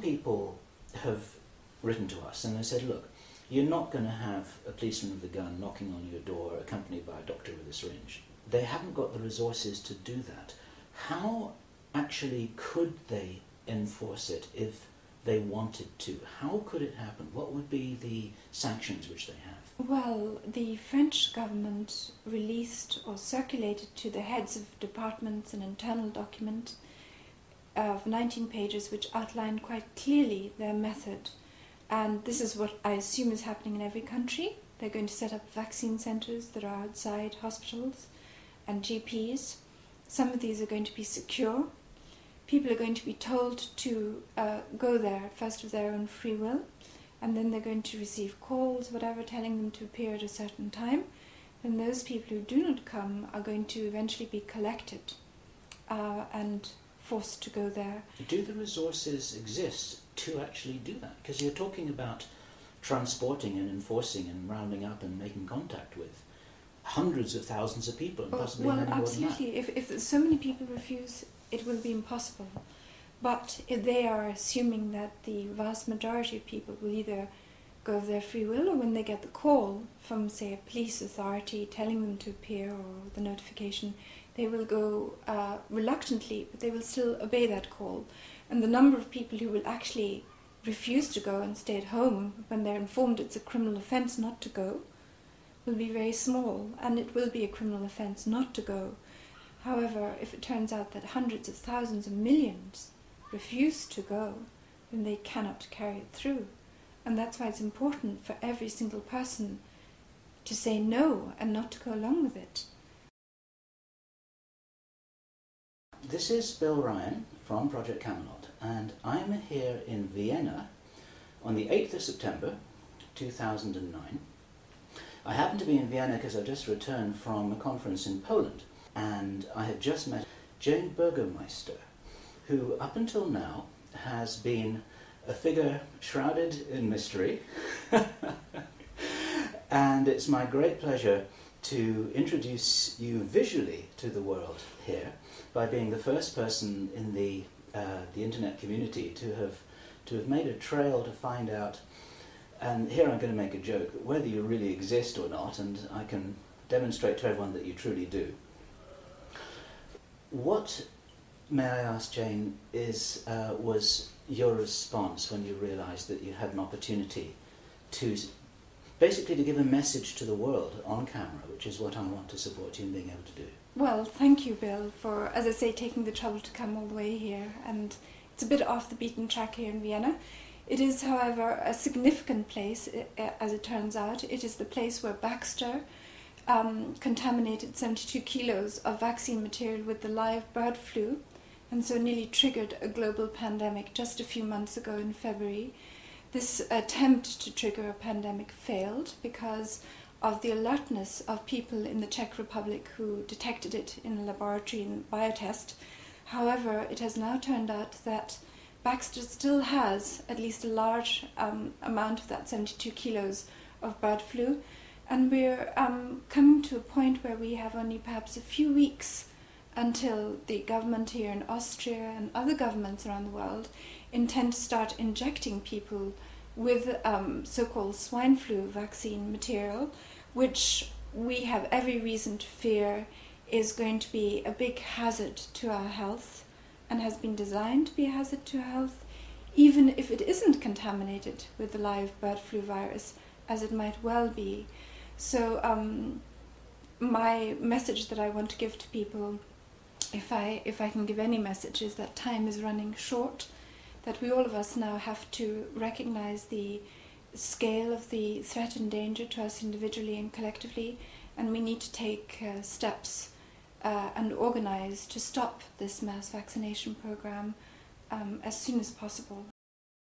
people have written to us and they said, look, you're not going to have a policeman with a gun knocking on your door accompanied by a doctor with a syringe. They haven't got the resources to do that. How actually could they enforce it if they wanted to? How could it happen? What would be the sanctions which they have? Well, the French government released or circulated to the heads of departments an internal document of 19 pages which outlined quite clearly their method. And this is what I assume is happening in every country. They're going to set up vaccine centres that are outside hospitals and GPs. Some of these are going to be secure. People are going to be told to go there first of their own free will, and then they're going to receive calls, whatever, telling them to appear at a certain time. And those people who do not come are going to eventually be collected and forced to go there. Do the resources exist to actually do that? Because you're talking about transporting and enforcing and rounding up and making contact with hundreds of thousands of people, and possibly many more than that. Well, absolutely. If so many people refuse, it will be impossible. But if they are assuming that the vast majority of people will either go of their free will, or when they get the call from, say, a police authority telling them to appear, or the notification, they will go reluctantly, but they will still obey that call. And the number of people who will actually refuse to go and stay at home when they're informed it's a criminal offence not to go will be very small, and it will be a criminal offence not to go. However, if it turns out that hundreds of thousands and millions refuse to go, then they cannot carry it through. And that's why it's important for every single person to say no and not to go along with it. This is Bill Ryan from Projeto Camelot, and I'm here in Vienna on the 8th of September 2009. I happen to be in Vienna because I've just returned from a conference in Poland, and I have just met Jane Burgermeister, who up until now has been a figure shrouded in mystery. And it's my great pleasure to introduce you visually to the world here by being the first person in the internet community to have made a trail to find out, and here I'm going to make a joke, whether you really exist or not, and I can demonstrate to everyone that you truly do. What, may I ask, Jane, was your response when you realised that you had an opportunity to basically to give a message to the world on camera, which is what I want to support you in being able to do? Well, thank you, Bill, for, as I say, taking the trouble to come all the way here. And it's a bit off the beaten track here in Vienna. It is, however, a significant place, as it turns out. It is the place where Baxter contaminated 72 kilos of vaccine material with the live bird flu, and so nearly triggered a global pandemic just a few months ago in February. This attempt to trigger a pandemic failed because of the alertness of people in the Czech Republic who detected it in a laboratory in biotest. However, it has now turned out that Baxter still has at least a large amount of that 72 kilos of bird flu, and we're coming to a point where we have only perhaps a few weeks until the government here in Austria and other governments around the world intend to start injecting people with so-called swine flu vaccine material, which we have every reason to fear is going to be a big hazard to our health and has been designed to be a hazard to our health, even if it isn't contaminated with the live bird flu virus, as it might well be. So my message that I want to give to people, if I can give any message, is that time is running short, that we all of us now have to recognize the scale of the threat and danger to us individually and collectively, and we need to take steps and organize to stop this mass vaccination program as soon as possible.